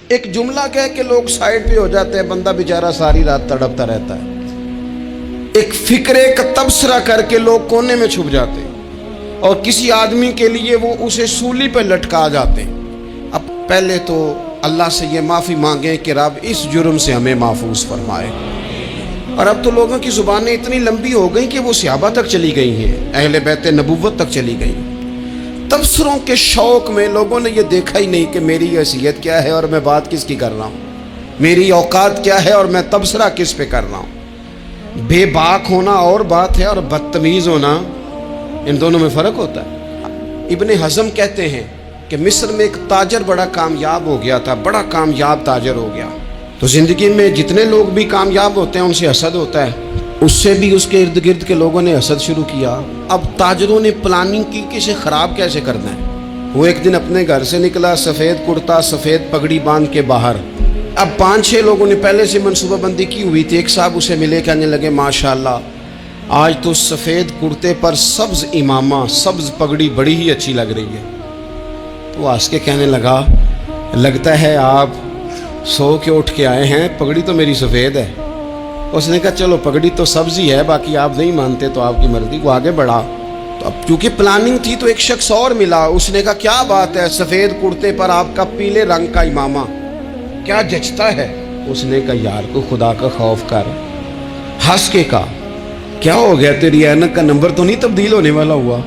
ایک جملہ کہہ کے لوگ سائڈ پہ ہو جاتے ہیں، بندہ بیچارہ ساری رات تڑپتا رہتا ہے۔ ایک فکرے کا تبصرہ کر کے لوگ کونے میں چھپ جاتے ہیں، اور کسی آدمی کے لیے وہ اسے سولی پہ لٹکا جاتے ہیں۔ اب پہلے تو اللہ سے یہ معافی مانگیں کہ رب اس جرم سے ہمیں محفوظ فرمائے۔ اور اب تو لوگوں کی زبانیں اتنی لمبی ہو گئیں کہ وہ صحابہ تک چلی گئی ہیں، اہل بیت نبوت تک چلی گئی۔ تبصروں کے شوق میں لوگوں نے یہ دیکھا ہی نہیں کہ میری حیثیت کیا ہے اور میں بات کس کی کر رہا ہوں، میری اوقات کیا ہے اور میں تبصرہ کس پہ کر رہا ہوں۔ بے باک ہونا اور بات ہے، اور بدتمیز ہونا، ان دونوں میں فرق ہوتا ہے۔ ابن حزم کہتے ہیں کہ مصر میں ایک تاجر بڑا کامیاب ہو گیا تھا، بڑا کامیاب تاجر ہو گیا۔ تو زندگی میں جتنے لوگ بھی کامیاب ہوتے ہیں ان سے حسد ہوتا ہے، اس سے بھی اس کے ارد گرد کے لوگوں نے حسد شروع کیا۔ اب تاجروں نے پلاننگ کی کہ اسے خراب کیسے کرنا ہے۔ وہ ایک دن اپنے گھر سے نکلا، سفید کرتا سفید پگڑی باندھ کے باہر۔ اب 5-6 لوگوں نے پہلے سے منصوبہ بندی کی ہوئی تھی۔ ایک صاحب اسے ملے، کہنے لگے ماشاءاللہ آج تو سفید کرتے پر سبز امامہ، سبز پگڑی بڑی ہی اچھی لگ رہی ہے۔ تو وہ ہنس کے کہنے لگا لگتا ہے آپ سو کے اٹھ کے آئے ہیں، پگڑی تو میری سفید ہے۔ اس نے کہا چلو پگڑی تو سبز ہی ہے، باقی آپ نہیں مانتے تو آپ کی مرضی۔ وہ آگے بڑھا، تو اب کیونکہ پلاننگ تھی تو ایک شخص اور ملا۔ اس نے کہا کیا بات ہے، سفید کرتے پر آپ کا پیلے رنگ کا امامہ کیا جچتا ہے۔ اس نے کہا یار کو خدا کا خوف کر۔ ہنس کے کہا کیا ہو گیا، تیری اینک کا نمبر تو نہیں تبدیل ہونے والا ہوا؟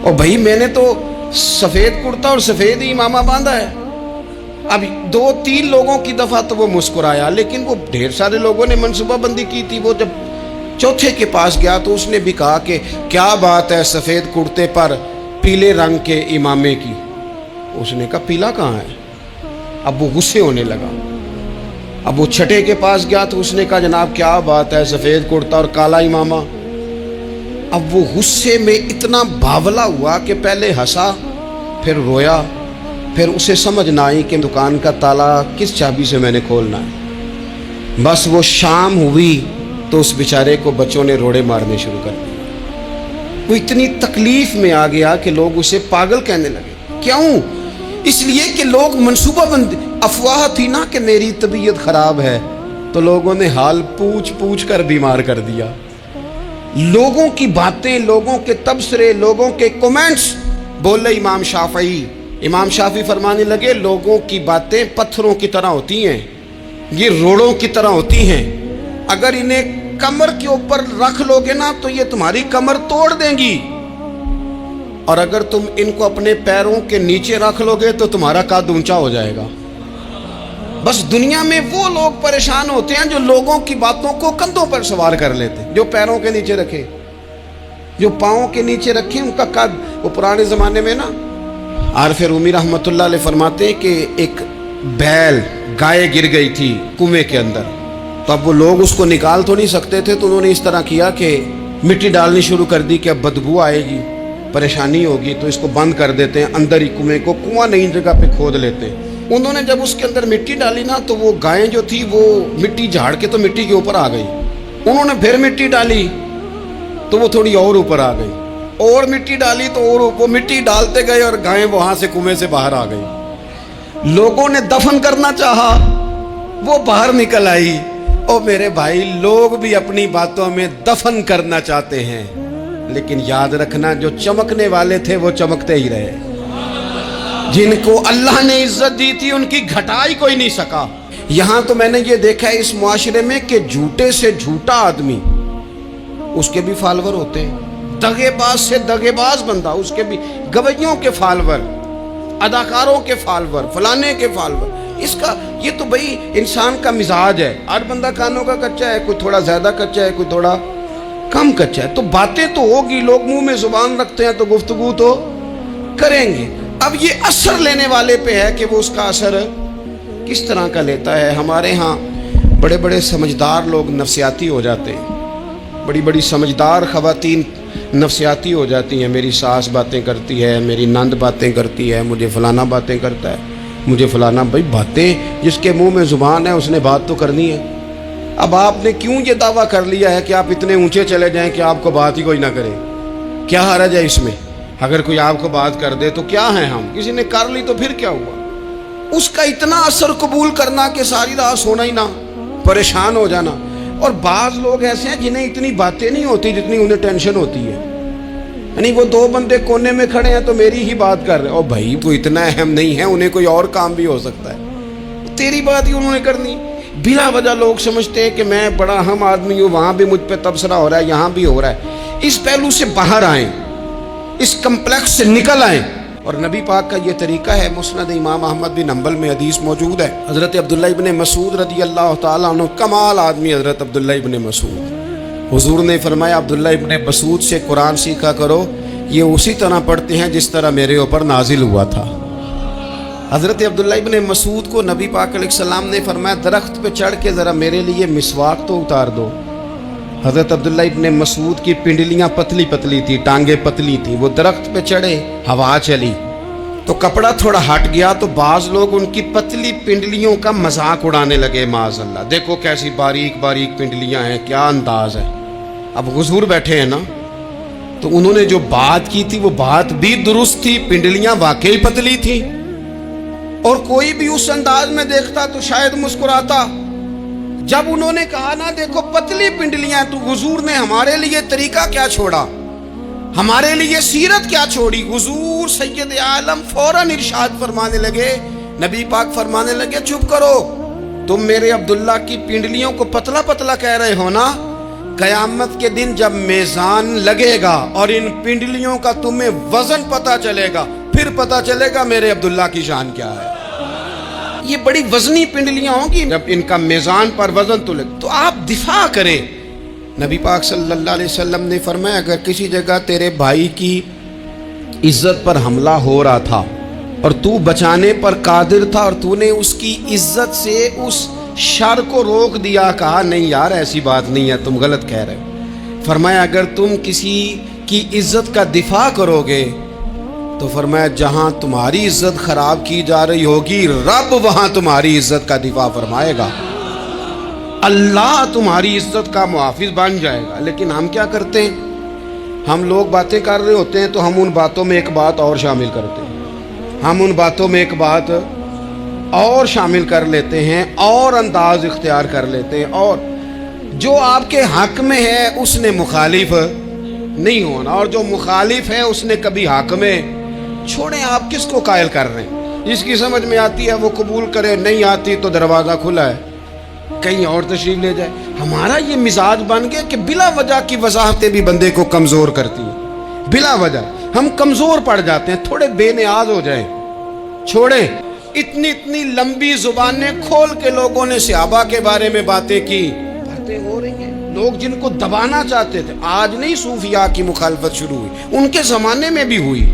اور بھائی میں نے تو سفید کرتا اور سفید ہی امامہ باندھا ہے۔ اب 2-3 لوگوں کی دفعہ تو وہ مسکرایا، لیکن وہ ڈھیر سارے لوگوں نے منصوبہ بندی کی تھی۔ وہ جب چوتھے کے پاس گیا تو اس نے بھی کہا کہ کیا بات ہے سفید کرتے پر پیلے رنگ کے امامے کی۔ اس نے کہا پیلا کہاں ہے؟ اب وہ غصے ہونے لگا۔ اب وہ چھٹے کے پاس گیا تو اس نے کہا جناب کیا بات ہے سفید کرتا اور کالا امامہ۔ اب وہ غصے میں اتنا باولا ہوا کہ پہلے ہنسا پھر رویا، پھر اسے سمجھ نہ آئی کہ دکان کا تالا کس چابی سے میں نے کھولنا ہے۔ بس وہ شام ہوئی تو اس بیچارے کو بچوں نے روڑے مارنے شروع کر دیے۔ وہ اتنی تکلیف میں آ گیا کہ لوگ اسے پاگل کہنے لگے۔ کیوں؟ اس لیے کہ لوگ منصوبہ بندی، افواہ تھی نا کہ میری طبیعت خراب ہے، تو لوگوں نے حال پوچھ پوچھ کر بیمار کر دیا۔ لوگوں کی باتیں، لوگوں کے تبصرے، لوگوں کے کومنٹس۔ بولے امام شافعی فرمانے لگے لوگوں کی باتیں پتھروں کی طرح ہوتی ہیں، یہ روڑوں کی طرح ہوتی ہیں، اگر انہیں کمر کے اوپر رکھ لو گے نا تو یہ تمہاری کمر توڑ دیں گی، اور اگر تم ان کو اپنے پیروں کے نیچے رکھ لو گے تو تمہارا قد اونچا ہو جائے گا۔ بس دنیا میں وہ لوگ پریشان ہوتے ہیں جو لوگوں کی باتوں کو کندھوں پر سوار کر لیتے، جو پیروں کے نیچے رکھے، جو پاؤں کے نیچے رکھے ان کا قد۔ وہ پرانے زمانے میں نا عارف رومی رحمۃ اللہ علیہ فرماتے کہ ایک بیل گائے گر گئی تھی کنویں کے اندر، تو اب وہ لوگ اس کو نکال تو نہیں سکتے تھے، تو انہوں نے اس طرح کیا کہ مٹی ڈالنی شروع کر دی کہ اب بدبو آئے گی، پریشانی ہوگی، تو اس کو بند کر دیتے ہیں اندر ہی کنویں کو، کنواں نئی جگہ پہ کھود لیتے ہیں۔ انہوں نے جب اس کے اندر مٹی ڈالی نا تو وہ گائیں جو تھی وہ مٹی جھاڑ کے تو مٹی کے اوپر آ گئی۔ انہوں نے پھر مٹی ڈالی تو وہ تھوڑی اور اوپر آ گئی، اور مٹی ڈالی تو اور وہ مٹی ڈالتے گئے اور گائیں وہاں سے کنویں سے باہر آ گئی۔ لوگوں نے دفن کرنا چاہا، وہ باہر نکل آئی۔ او میرے بھائی، لوگ بھی اپنی باتوں میں دفن کرنا چاہتے ہیں، لیکن یاد رکھنا جو چمکنے والے تھے وہ چمکتے ہی رہے، جن کو اللہ نے عزت دی تھی ان کی گھٹائی کوئی نہیں سکا۔ یہاں تو میں نے یہ دیکھا ہے اس معاشرے میں کہ جھوٹے سے جھوٹا آدمی، اس کے بھی فالوور ہوتے ہیں، دغے باز سے دغے باز بندہ، اس کے بھی گویوں کے فالوور، اداکاروں کے فالوور، فلانے کے فالوور۔ اس کا یہ تو بھئی انسان کا مزاج ہے، ہر بندہ کانوں کا کچا ہے، کوئی تھوڑا زیادہ کچا ہے، کوئی تھوڑا کم کچا ہے، تو باتیں تو ہوگی، لوگ منہ میں زبان رکھتے ہیں تو گفتگو تو کریں گے۔ اب یہ اثر لینے والے پہ ہے کہ وہ اس کا اثر کس طرح کا لیتا ہے۔ ہمارے ہاں بڑے بڑے سمجھدار لوگ نفسیاتی ہو جاتے ہیں، بڑی بڑی سمجھدار خواتین نفسیاتی ہو جاتی ہیں، میری ساس باتیں کرتی ہے، میری نند باتیں کرتی ہے، مجھے فلانا باتیں کرتا ہے، مجھے فلانا۔ بھائی باتیں، جس کے منہ میں زبان ہے اس نے بات تو کرنی ہے۔ اب آپ نے کیوں یہ دعویٰ کر لیا ہے کہ آپ اتنے اونچے چلے جائیں کہ آپ کو بات ہی کوئی نہ کرے؟ کیا حرج ہے اس میں؟ اگر کوئی آپ کو بات کر دے تو کیا ہے، ہم کسی نے کر لی تو پھر کیا ہوا؟ اس کا اتنا اثر قبول کرنا کہ ساری رات سونا ہی نہ، پریشان ہو جانا. اور بعض لوگ ایسے ہیں جنہیں اتنی باتیں نہیں ہوتی جتنی انہیں ٹینشن ہوتی ہے. یعنی وہ دو بندے کونے میں کھڑے ہیں تو میری ہی بات کر رہے ہیں. اور بھائی وہ اتنا اہم نہیں ہے، انہیں کوئی اور کام بھی ہو سکتا ہے، تیری بات ہی انہوں نے کرنی. بلا وجہ لوگ سمجھتے ہیں کہ میں بڑا اہم آدمی ہوں، وہاں بھی مجھ پہ تبصرہ ہو رہا ہے، یہاں بھی ہو رہا ہے. اس پہلو سے باہر آئیں، اس کمپلیکس سے نکل آئیں. اور نبی پاک کا یہ طریقہ ہے. مسند امام احمد بن حنبل میں حدیث موجود ہے. حضرت عبداللہ ابن مسعود رضی اللہ تعالیٰ عنہ، کمال آدمی حضرت عبداللہ ابن مسعود، حضور نے فرمایا عبداللہ ابن مسعود سے قرآن سیکھا کرو، یہ اسی طرح پڑھتے ہیں جس طرح میرے اوپر نازل ہوا تھا. حضرت عبداللہ ابن مسعود کو نبی پاک علیہ السلام نے فرمایا درخت پہ چڑھ کے ذرا میرے لیے مسواک تو اتار دو. حضرت عبداللہ ابن مسعود کی پنڈلیاں پتلی پتلی تھی، ٹانگیں پتلی تھی. وہ درخت پہ چڑھے، ہوا چلی تو کپڑا تھوڑا ہٹ گیا تو بعض لوگ ان کی پتلی پنڈلیوں کا مذاق اڑانے لگے. معاذ اللہ، دیکھو کیسی باریک باریک پنڈلیاں ہیں، کیا انداز ہے. اب حضور بیٹھے ہیں نا، تو انہوں نے جو بات کی تھی وہ بات بھی درست تھی، پنڈلیاں واقعی پتلی تھی. اور کوئی بھی اس انداز میں دیکھتا تو شاید مسکراتا. جب انہوں نے کہا نا دیکھو پتلی پنڈلیاں، تو حضور نے ہمارے لیے طریقہ کیا چھوڑا، ہمارے لیے سیرت کیا چھوڑی. حضور سید عالم فوراً ارشاد فرمانے لگے، نبی پاک فرمانے لگے چپ کرو، تم میرے عبداللہ کی پنڈلیوں کو پتلا پتلا کہہ رہے ہو نا، قیامت کے دن جب میزان لگے گا اور ان پنڈلیوں کا تمہیں وزن پتا چلے گا، پھر پتا چلے گا میرے عبداللہ کی شان کیا ہے. یہ بڑی وزنی پنڈلیاں ہوں گی، جب ان کا میزان پر وزن تلے تو آپ دفاع کریں. نبی پاک صلی اللہ علیہ وسلم نے فرمایا اگر کسی جگہ تیرے بھائی کی عزت پر حملہ ہو رہا تھا اور تو بچانے پر قادر تھا اور تو نے اس کی عزت سے اس شر کو روک دیا، کہا نہیں یار ایسی بات نہیں ہے، تم غلط کہہ رہے ہو. فرمایا اگر تم کسی کی عزت کا دفاع کرو گے تو فرمایا جہاں تمہاری عزت خراب کی جا رہی ہوگی رب وہاں تمہاری عزت کا دفاع فرمائے گا، اللہ تمہاری عزت کا محافظ بن جائے گا. لیکن ہم کیا کرتے ہیں، ہم لوگ باتیں کر رہے ہوتے ہیں تو ہم ان باتوں میں ایک بات اور شامل کرتے ہیں، ہم ان باتوں میں ایک بات اور شامل کر لیتے ہیں اور انداز اختیار کر لیتے ہیں، اور جو آپ کے حق میں ہے اس نے مخالف نہیں ہونا، اور جو مخالف ہے اس نے کبھی حق میں. چھوڑیں آپ کس کو قائل کر رہے ہیں، جس کی سمجھ میں آتی ہے وہ قبول کرے، نہیں آتی تو دروازہ کھلا ہے، کہیں اور تشریف لے جائے. ہمارا یہ مزاج بن گیا کہ بلا وجہ کی وضاحتیں بھی بندے کو کمزور کرتی ہیں. بلا وجہ ہم کمزور پڑ جاتے ہیں، تھوڑے بے نیاز ہو جائیں. چھوڑیں اتنی اتنی لمبی زبانیں کھول کے لوگوں نے صحابہ کے بارے میں باتیں کی، باتیں ہو رہی ہیں. لوگ جن کو دبانا چاہتے تھے، آج نہیں صوفیاء کی مخالفت شروع ہوئی، ان کے زمانے میں بھی ہوئی،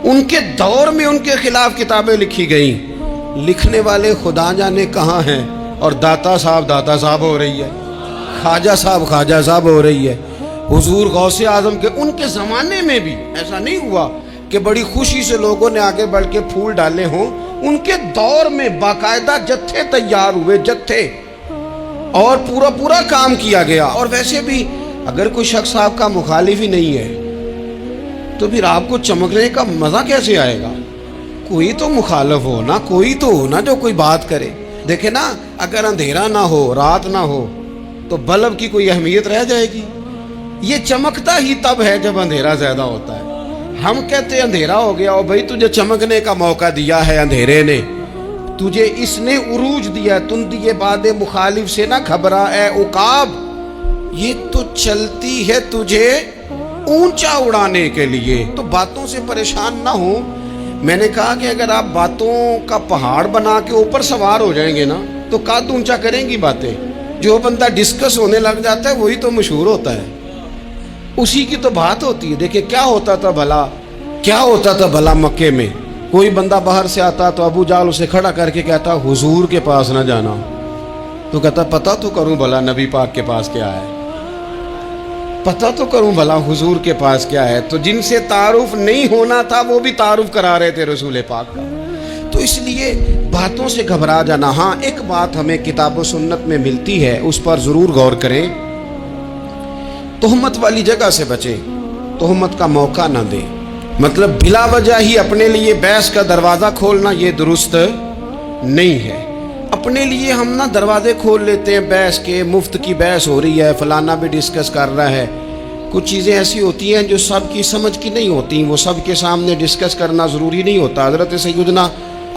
ان کے دور میں ان کے خلاف کتابیں لکھی گئیں. لکھنے والے خدا جانے کہاں ہیں، اور داتا صاحب ہو رہی ہے، خواجہ صاحب ہو رہی ہے. حضور غوث اعظم کے ان کے زمانے میں بھی ایسا نہیں ہوا کہ بڑی خوشی سے لوگوں نے آگے بڑھ کے پھول ڈالے ہوں. ان کے دور میں باقاعدہ جتھے تیار ہوئے، جتھے، اور پورا کام کیا گیا. اور ویسے بھی اگر کوئی شخص آپ کا مخالف ہی نہیں ہے تو پھر آپ کو چمکنے کا مزہ کیسے آئے گا؟ کوئی تو مخالف ہو نا، کوئی تو ہو نا جو کوئی بات کرے. دیکھیں نا، اگر اندھیرا نہ ہو، رات نہ ہو تو بلب کی کوئی اہمیت رہ جائے گی؟ یہ چمکتا ہی تب ہے جب اندھیرا زیادہ ہوتا ہے. ہم کہتے ہیں اندھیرا ہو گیا، اور بھائی تجھے چمکنے کا موقع دیا ہے اندھیرے نے، تجھے اس نے عروج دیا. تندیے باد مخالف سے نہ گھبرا اے عقاب، یہ تو چلتی ہے تجھے اونچا اڑانے کے لیے. تو باتوں سے پریشان نہ ہو. میں نے کہا کہ اگر آپ باتوں کا پہاڑ بنا کے اوپر سوار ہو جائیں گے نا تو قد اونچا کریں گی باتیں. جو بندہ ڈسکس ہونے لگ جاتا ہے وہی تو مشہور ہوتا ہے، اسی کی تو بات ہوتی ہے. دیکھیں کیا ہوتا تھا بھلا مکے میں، کوئی بندہ باہر سے آتا تو ابو جال اسے کھڑا کر کے کہتا حضور کے پاس نہ جانا. تو کہتا پتہ تو کروں بھلا نبی پاک کے پاس کیا ہے، پتہ تو کروں بھلا حضور کے پاس کیا ہے. تو جن سے تعارف نہیں ہونا تھا وہ بھی تعارف کرا رہے تھے رسول پاک کا. تو اس لیے باتوں سے گھبرا جانا. ہاں ایک بات ہمیں کتاب و سنت میں ملتی ہے، اس پر ضرور غور کریں. تہمت والی جگہ سے بچیں، تہمت کا موقع نہ دیں. مطلب بلا وجہ ہی اپنے لیے بحث کا دروازہ کھولنا یہ درست نہیں ہے۔ اپنے لیے ہم نا دروازے کھول لیتے ہیں بحث کے، مفت کی بحث ہو رہی ہے، فلانا بھی ڈسکس کر رہا ہے۔ کچھ چیزیں ایسی ہوتی ہیں جو سب کی سمجھ کی نہیں ہوتی، وہ سب کے سامنے ڈسکس کرنا ضروری نہیں ہوتا۔ حضرت سیدنا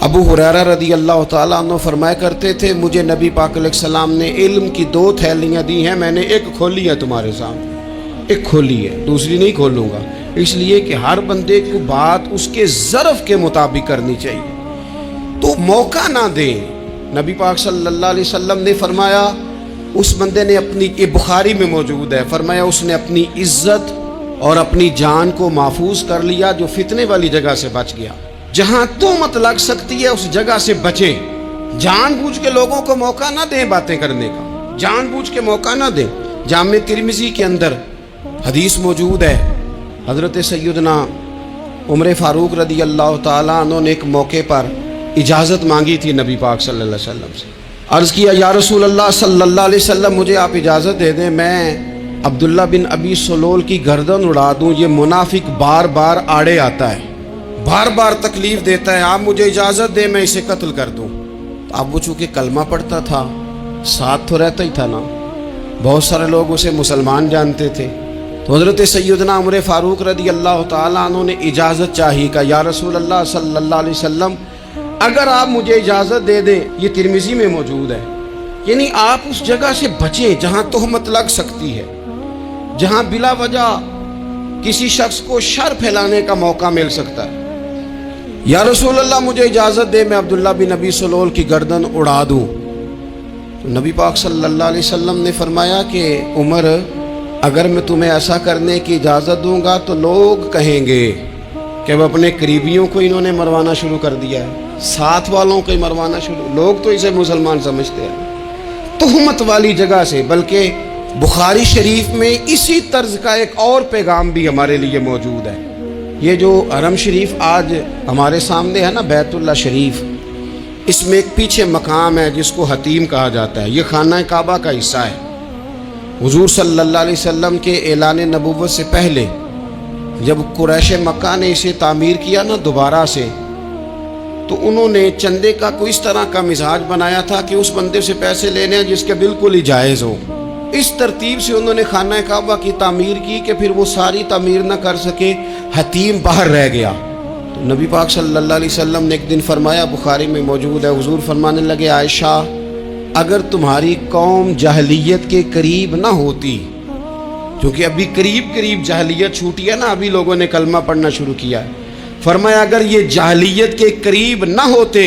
ابو ہریرہ رضی اللہ تعالیٰ عنہ فرمایا کرتے تھے، مجھے نبی پاک علیہ السلام نے علم کی 2 تھیلیاں دی ہیں، میں نے ایک کھولی ہے تمہارے سامنے، ایک کھولی ہے، دوسری نہیں کھولوں گا، اس لیے کہ ہر بندے کو بات اس کے ظرف کے مطابق کرنی چاہیے، تو موقع نہ دیں۔ نبی پاک صلی اللہ علیہ وسلم نے فرمایا اس بندے نے اپنی، یہ بخاری میں موجود ہے، فرمایا اس نے اپنی عزت اور اپنی جان کو محفوظ کر لیا جو فتنے والی جگہ سے بچ گیا۔ جہاں تہمت لگ سکتی ہے اس جگہ سے بچیں، جان بوجھ کے لوگوں کو موقع نہ دیں باتیں کرنے کا، جان بوجھ کے موقع نہ دیں۔ جامع ترمذی کے اندر حدیث موجود ہے، حضرت سیدنا عمر فاروق رضی اللہ تعالیٰ عنہ نے ایک موقع پر اجازت مانگی تھی نبی پاک صلی اللہ علیہ وسلم سے، عرض کیا یا رسول اللہ صلی اللہ علیہ وسلم مجھے آپ اجازت دے دیں، میں عبداللہ بن ابی سلول کی گردن اڑا دوں، یہ منافق بار بار آڑے آتا ہے، بار بار تکلیف دیتا ہے، آپ مجھے اجازت دیں میں اسے قتل کر دوں۔ اب وہ چونکہ کلمہ پڑھتا تھا، ساتھ تو رہتا ہی تھا نا، بہت سارے لوگ اسے مسلمان جانتے تھے، تو حضرت سیدنا عمر فاروق رضی اللہ تعالیٰ عنہ نے اجازت چاہی، کہ یا رسول اللہ صلی اللہ علیہ وسلم اگر آپ مجھے اجازت دے دیں، یہ ترمذی میں موجود ہے، یعنی آپ اس جگہ سے بچیں جہاں تہمت لگ سکتی ہے، جہاں بلا وجہ کسی شخص کو شر پھیلانے کا موقع مل سکتا ہے۔ یا رسول اللہ مجھے اجازت دے میں عبداللہ بن ابی سلول کی گردن اڑا دوں، تو نبی پاک صلی اللہ علیہ وسلم نے فرمایا کہ عمر اگر میں تمہیں ایسا کرنے کی اجازت دوں گا تو لوگ کہیں گے کہ وہ اپنے قریبیوں کو انہوں نے مروانا شروع کر دیا ہے، ساتھ والوں کو ہی مروانا شروع، لوگ تو اسے مسلمان سمجھتے ہیں تہمت والی جگہ سے۔ بلکہ بخاری شریف میں اسی طرز کا ایک اور پیغام بھی ہمارے لیے موجود ہے۔ یہ جو حرم شریف آج ہمارے سامنے ہے نا، بیت اللہ شریف، اس میں ایک پیچھے مقام ہے جس کو حتیم کہا جاتا ہے، یہ خانہ کعبہ کا حصہ ہے۔ حضور صلی اللہ علیہ وسلم کے اعلان نبوت سے پہلے جب قریش مکہ نے اسے تعمیر کیا نا دوبارہ سے، تو انہوں نے چندے کا کوئی اس طرح کا مزاج بنایا تھا کہ اس بندے سے پیسے لینے ہیں جس کے بالکل ہی جائز ہو۔ اس ترتیب سے انہوں نے خانہ کعبہ کی تعمیر کی کہ پھر وہ ساری تعمیر نہ کر سکے، حتیم باہر رہ گیا۔ تو نبی پاک صلی اللہ علیہ وسلم نے ایک دن فرمایا، بخاری میں موجود ہے، حضور فرمانے لگے عائشہ اگر تمہاری قوم جاہلیت کے قریب نہ ہوتی، کیونکہ ابھی قریب جاہلیت چھوٹی ہے نا، ابھی لوگوں نے کلمہ پڑھنا شروع کیا ہے، فرمایا اگر یہ جاہلیت کے قریب نہ ہوتے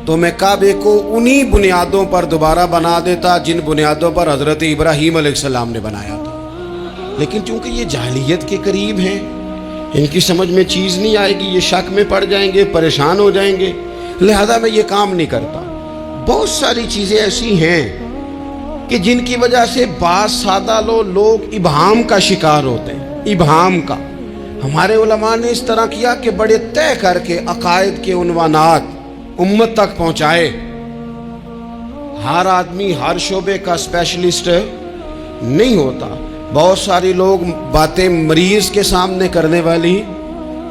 تو میں کعبے کو انہی بنیادوں پر دوبارہ بنا دیتا جن بنیادوں پر حضرت ابراہیم علیہ السلام نے بنایا تھا، لیکن چونکہ یہ جاہلیت کے قریب ہیں، ان کی سمجھ میں چیز نہیں آئے گی، یہ شک میں پڑ جائیں گے، پریشان ہو جائیں گے، لہذا میں یہ کام نہیں کرتا۔ بہت ساری چیزیں ایسی ہیں کہ جن کی وجہ سے بعض سادہ لوگ ابہام کا شکار ہوتے ہیں، ابہام کا۔ ہمارے علماء نے اس طرح کیا کہ بڑے طے کر کے عقائد کے عنوانات امت تک پہنچائے۔ ہر آدمی ہر شعبے کا اسپیشلسٹ نہیں ہوتا، بہت سارے لوگ باتیں مریض کے سامنے کرنے والی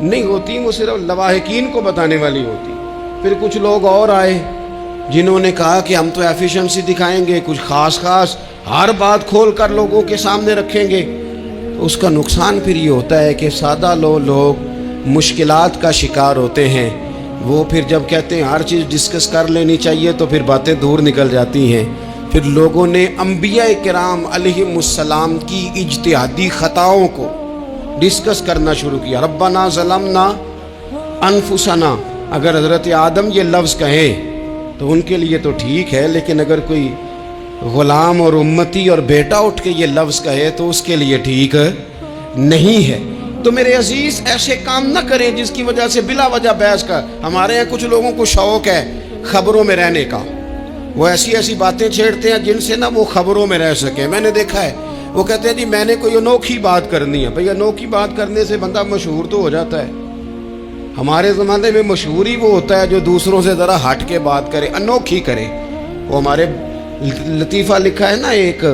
نہیں ہوتی، وہ صرف لواحقین کو بتانے والی ہوتی۔ پھر کچھ لوگ اور آئے جنہوں نے کہا کہ ہم تو ایفیشنسی دکھائیں گے، کچھ خاص ہر بات کھول کر لوگوں کے سامنے رکھیں گے، تو اس کا نقصان پھر یہ ہوتا ہے کہ سادہ لوگ مشکلات کا شکار ہوتے ہیں۔ وہ پھر جب کہتے ہیں ہر چیز ڈسکس کر لینی چاہیے تو پھر باتیں دور نکل جاتی ہیں۔ پھر لوگوں نے انبیاء کرام علیہم السلام کی اجتہادی خطاؤں کو ڈسکس کرنا شروع کیا۔ ربنا ظلمنا انفسنا، اگر حضرت آدم یہ لفظ کہیں تو ان کے لیے تو ٹھیک ہے، لیکن اگر کوئی غلام اور امتی اور بیٹا اٹھ کے یہ لفظ کہے تو اس کے لیے ٹھیک نہیں ہے۔ تو میرے عزیز ایسے کام نہ کریں جس کی وجہ سے بلا وجہ بحث کا۔ ہمارے یہاں کچھ لوگوں کو شوق ہے خبروں میں رہنے کا، وہ ایسی باتیں چھیڑتے ہیں جن سے نا وہ خبروں میں رہ سکیں۔ میں نے دیکھا ہے وہ کہتے ہیں جی میں نے کوئی انوکھی بات کرنی ہے۔ بھئی انوکھی بات کرنے سے بندہ مشہور تو ہو جاتا ہے۔ ہمارے زمانے میں مشہور ہی وہ ہوتا ہے جو دوسروں سے ذرا ہٹ کے بات کرے، انوکھی کرے۔ وہ ہمارے لطیفہ لکھا ہے نا، ایک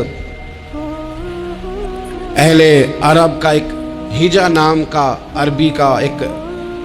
اہل عرب کا، ایک ہجا نام کا عربی کا ایک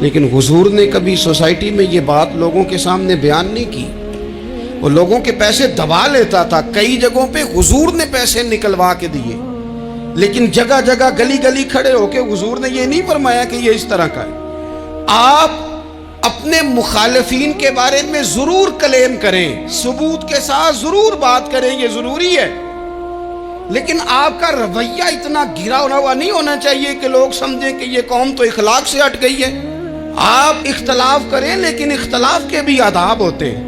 لیکن حضور نے کبھی سوسائٹی میں یہ بات لوگوں کے سامنے بیان نہیں کی. وہ لوگوں کے پیسے دبا لیتا تھا. کئی جگہوں پہ حضور نے پیسے نکلوا کے دیے, لیکن جگہ جگہ گلی گلی کھڑے ہو کے حضور نے یہ نہیں فرمایا کہ یہ اس طرح کا ہے. آپ اپنے مخالفین کے بارے میں ضرور کلیم کریں, ثبوت کے ساتھ ضرور بات کریں, یہ ضروری ہے, لیکن آپ کا رویہ اتنا گرا ہوا نہیں ہونا چاہیے کہ لوگ سمجھیں کہ یہ قوم تو اخلاق سے ہٹ گئی ہے. آپ اختلاف کریں, لیکن اختلاف کے بھی آداب ہوتے ہیں.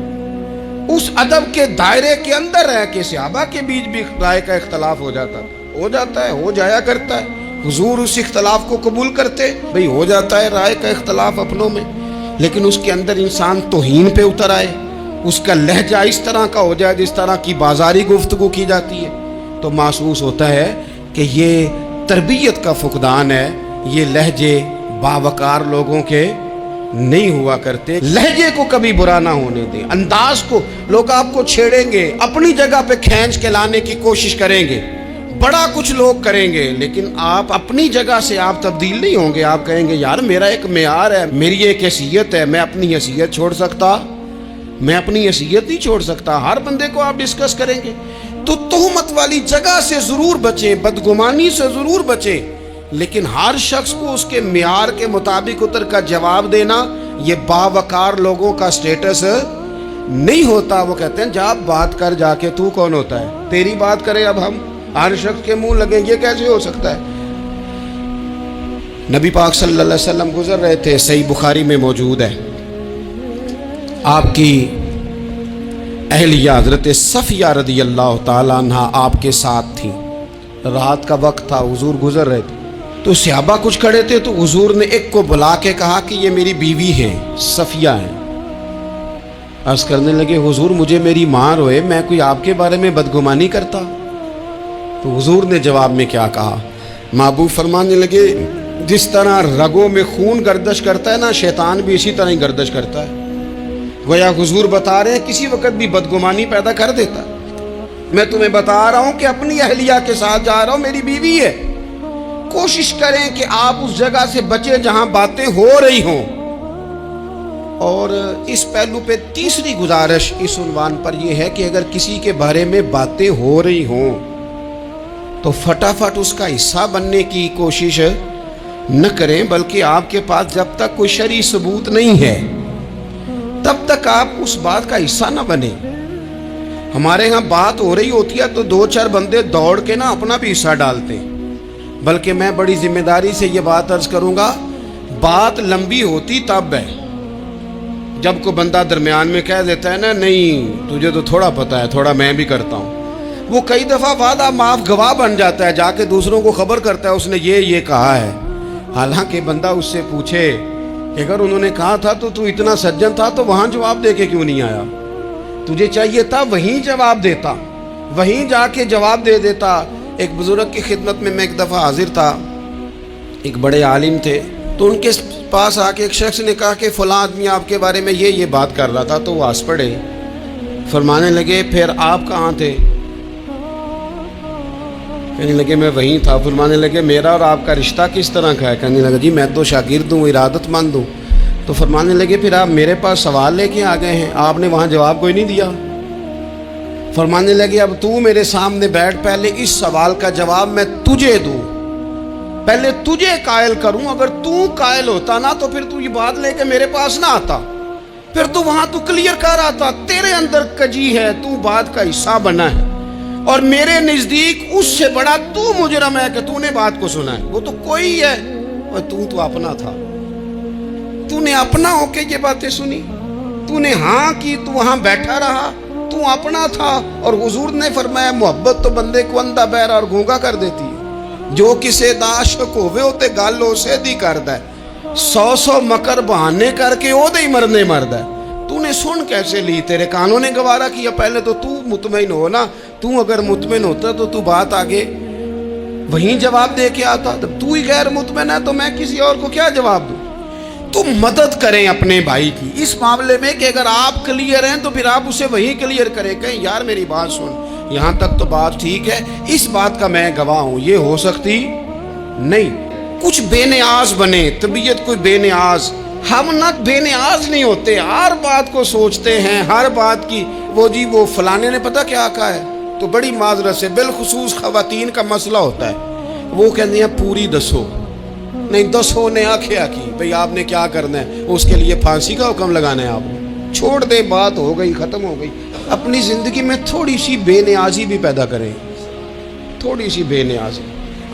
اس ادب کے دائرے کے اندر ہے کہ صحابہ کے بیچ بھی رائے کا اختلاف ہو جاتا ہے, ہو جایا کرتا ہے. حضور اس اختلاف کو قبول کرتے, بھئی ہو جاتا ہے رائے کا اختلاف اپنوں میں, لیکن اس کے اندر انسان توہین پہ اتر آئے, اس کا لہجہ اس طرح کا ہو جائے جس طرح کی بازاری گفتگو کی جاتی ہے, تو محسوس ہوتا ہے کہ یہ تربیت کا فقدان ہے. یہ لہجے باوقار لوگوں کے نہیں ہوا کرتے. لہجے کو کبھی برا نہ ہونے دیں, انداز کو. لوگ آپ کو چھیڑیں گے, اپنی جگہ پہ کھینچ کے لانے کی کوشش کریں گے, بڑا کچھ لوگ کریں گے, لیکن آپ اپنی جگہ سے آپ تبدیل نہیں ہوں گے. آپ کہیں گے یار میرا ایک معیار ہے, میری ایک حیثیت ہے, میں اپنی حیثیت چھوڑ سکتا, میں اپنی حیثیت نہیں چھوڑ سکتا. ہر بندے کو آپ ڈسکس کریں گے. تو تہمت والی جگہ سے ضرور بچیں, بدگمانی سے ضرور بچیں, لیکن ہر شخص کو اس کے معیار کے مطابق اتر کا جواب دینا یہ باوقار لوگوں کا سٹیٹس نہیں ہوتا. وہ کہتے ہیں جا بات کر, جا کے تو کون ہوتا ہے, تیری بات کرے اب ہم ہر شخص کے منہ لگیں, یہ کیسے ہو سکتا ہے. نبی پاک صلی اللہ علیہ وسلم گزر رہے تھے, صحیح بخاری میں موجود ہے. آپ کی اہلیہ حضرت صفیہ رضی اللہ تعالیٰ عنہ آپ کے ساتھ تھیں. رات کا وقت تھا, حضور گزر رہے تھے, تو صحابہ کچھ کھڑے تھے, تو حضور نے ایک کو بلا کے کہا کہ یہ میری بیوی ہے, صفیہ ہیں. عرض کرنے لگے حضور مجھے میری ماں روئے, میں کوئی آپ کے بارے میں بدگمانی کرتا. تو حضور نے جواب میں کیا کہا, محبوب فرمانے لگے جس طرح رگوں میں خون گردش کرتا ہے نا, شیطان بھی اسی طرح ہی گردش کرتا ہے. گویا حضور بتا رہے ہیں کسی وقت بھی بدگمانی پیدا کر دیتا. میں تمہیں بتا رہا ہوں کہ اپنی اہلیہ کے ساتھ جا رہا ہوں, میری بیوی ہے. کوشش کریں کہ آپ اس جگہ سے بچیں جہاں باتیں ہو رہی ہوں. اور اس پہلو پہ تیسری گزارش اس عنوان پر یہ ہے کہ اگر کسی کے بارے میں باتیں ہو رہی ہوں تو فٹافٹ اس کا حصہ بننے کی کوشش نہ کریں, بلکہ آپ کے پاس جب تک کوئی شرعی ثبوت نہیں ہے تب تک آپ اس بات کا حصہ نہ بنیں. ہمارے ہاں بات ہو رہی ہوتی ہے تو 2-4 بندے دوڑ کے نا اپنا بھی حصہ ڈالتے ہیں, بلکہ میں بڑی ذمہ داری سے یہ بات عرض کروں گا, بات لمبی ہوتی تب ہے جب کوئی بندہ درمیان میں کہہ دیتا ہے نا نہیں تجھے تو تھوڑا پتہ ہے, تھوڑا میں بھی کرتا ہوں. وہ کئی دفعہ وعدہ معاف گواہ بن جاتا ہے, جا کے دوسروں کو خبر کرتا ہے اس نے یہ کہا ہے. حالانکہ بندہ اس سے پوچھے کہ اگر انہوں نے کہا تھا تو اتنا سجن تھا تو وہاں جواب دے کے کیوں نہیں آیا, تجھے چاہیے تھا وہیں جواب دیتا, وہیں جا کے جواب دے دیتا. ایک بزرگ کی خدمت میں ایک دفعہ حاضر تھا, ایک بڑے عالم تھے, تو ان کے پاس آ کے ایک شخص نے کہا کہ فلاں آدمی آپ کے بارے میں یہ بات کر رہا تھا. تو وہ ہنس پڑے, فرمانے لگے پھر آپ کہاں تھے؟ کہنے لگے میں وہیں تھا. فرمانے لگے میرا اور آپ کا رشتہ کس طرح کا ہے؟ کہنے لگا جی میں تو شاگرد ہوں, ارادت مند ہوں. تو فرمانے لگے پھر آپ میرے پاس سوال لے کے آ گئے ہیں, آپ نے وہاں جواب کوئی نہیں دیا. فرمانے لگے اب تو میرے سامنے بیٹھ, پہلے اس سوال کا جواب میں تجھے دوں, پہلے تجھے قائل کروں. اگر تو قائل ہوتا نا تو پھر تو یہ بات لے کے میرے پاس نہ آتا, پھر تو وہاں تو کلیئر کر آتا. تیرے اندر کجی ہے, تو بات کا حصہ بنا ہے, اور میرے نزدیک اس سے بڑا تو مجرم ہے کہ تو نے بات کو سنا ہے. وہ تو کوئی ہے, اور تو اپنا تھا, تو نے اپنا ہو کے یہ باتیں سنی, تو نے ہاں کی, تو وہاں بیٹھا رہا, تو اپنا تھا. اور حضور نے فرمایا محبت تو بندے کو اندھا بہرا اور گونگا کر دیتی ہے. جو کسے دا عاشق ہوئے ہوتے گل اسے دی کردا ہے, 100 مکر بہانے کر کے او دے ہی مرنے مردا ہے. تو نے سن کیسے لی, تیرے کانوں نے گوارا کیا. پہلے تو مطمئن ہو نا, تو اگر مطمئن ہوتا تو بات آگے وہیں جواب دے کے آتا. تب تو ہی غیر مطمئن ہے تو میں کسی اور کو کیا جواب دوں؟ تو مدد کریں اپنے بھائی کی اس معاملے میں کہ اگر آپ کلیئر ہیں تو پھر آپ اسے وہی کلیئر کریں, کہیں یار میری بات سن, یہاں تک تو بات ٹھیک ہے, اس بات کا میں گواہ ہوں, یہ ہو سکتی نہیں. کچھ بے نیاز بنے, طبیعت کوئی بے نیاز, ہم نہ بے نیاز نہیں ہوتے، ہر بات کو سوچتے ہیں، ہر بات کی وہ جی وہ فلانے نے پتہ کیا کہا ہے، تو بڑی معذرت سے بالخصوص خواتین کا مسئلہ ہوتا ہے، وہ کہتے ہیں پوری دسو، نہیں دسو نے آکھیا کی بھئی آپ نے کیا کرنا ہے، اس کے لیے پھانسی کا حکم لگانا ہے، آپ چھوڑ دے، بات ہو گئی، ختم ہو گئی۔ اپنی زندگی میں تھوڑی سی بے نیازی بھی پیدا کریں، تھوڑی سی بے نیازی،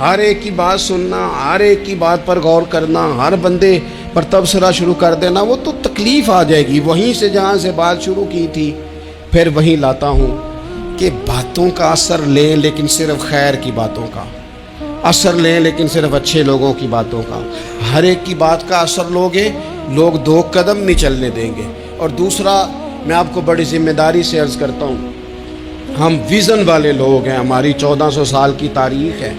ہر ایک کی بات سننا، ہر ایک کی بات پر غور کرنا، ہر بندے پر تبصرہ شروع کر دینا، وہ تو تکلیف آ جائے گی۔ وہیں سے جہاں سے بات شروع کی تھی پھر وہیں لاتا ہوں کہ باتوں کا اثر لیں لیکن صرف خیر کی باتوں کا اثر لیں، لیکن صرف اچھے لوگوں کی باتوں کا۔ ہر ایک کی بات کا اثر لوگے، لوگ دو قدم نہیں چلنے دیں گے۔ اور دوسرا، میں آپ کو بڑی ذمہ داری سے عرض کرتا ہوں، ہم ویژن والے لوگ ہیں، ہماری 1400 سال کی تاریخ ہے،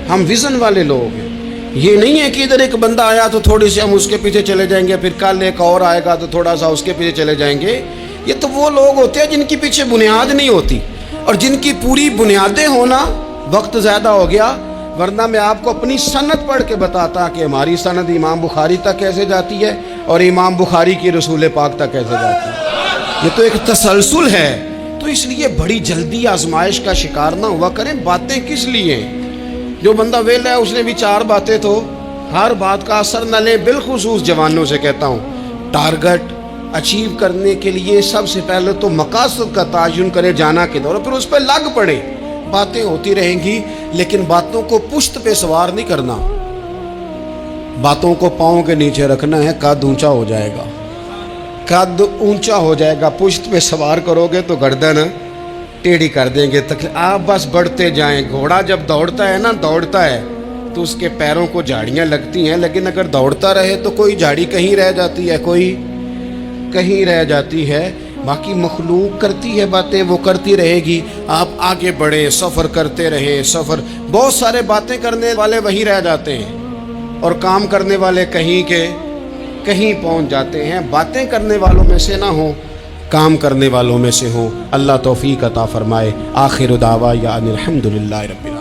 ہم ویژن والے لوگ ہیں۔ یہ نہیں ہے کہ ادھر ایک بندہ آیا تو تھوڑی سی ہم اس کے پیچھے چلے جائیں گے، پھر کل ایک اور آئے گا تو تھوڑا سا اس کے پیچھے چلے جائیں گے۔ یہ تو وہ لوگ ہوتے ہیں جن کے پیچھے بنیاد نہیں ہوتی، اور جن کی پوری بنیادیں ہونا وقت زیادہ ہو گیا، ورنہ میں آپ کو اپنی سند پڑھ کے بتاتا کہ ہماری سند امام بخاری تک کیسے جاتی ہے اور امام بخاری کی رسول پاک تک کیسے جاتی ہے۔ یہ تو ایک تسلسل ہے۔ تو اس لیے بڑی جلدی آزمائش کا شکار نہ ہوا کریں۔ باتیں کس لیے ہیں؟ جو بندہ ویلا ہے اس نے بھی 4 باتیں، تو ہر بات کا اثر نہ لیں۔ بالخصوص جوانوں سے کہتا ہوں، ٹارگٹ اچیو کرنے کے لیے سب سے پہلے تو مقاصد کا تعین کرے، جانا کدھر، اور پھر اس پہ لگ پڑے۔ باتیں ہوتی رہیں گی لیکن باتوں کو پشت پہ سوار نہیں کرنا، باتوں کو پاؤں کے نیچے رکھنا ہے، قد اونچا ہو جائے گا، قد اونچا ہو جائے گا۔ پشت پہ سوار کرو گے تو گردن ٹیڑھی کر دیں گے۔ آپ بس بڑھتے جائیں۔ گھوڑا جب دوڑتا ہے نا، دوڑتا ہے تو اس کے پیروں کو جھاڑیاں لگتی ہیں، لیکن اگر دوڑتا رہے تو کوئی جھاڑی کہیں رہ جاتی ہے، کوئی کہیں رہ جاتی ہے۔ باقی مخلوق کرتی ہے باتیں، وہ کرتی رہے گی۔ آپ آگے بڑھیں، سفر کرتے رہیں۔ سفر، بہت سارے باتیں کرنے والے وہیں رہ جاتے ہیں اور کام کرنے والے کہیں کے کہیں پہنچ جاتے ہیں۔ باتیں کرنے والوں میں سے نہ ہوں، کام کرنے والوں میں سے ہوں۔ اللہ توفیق عطا فرمائے۔ آخر دعوانا الحمدللہ رب العالمین۔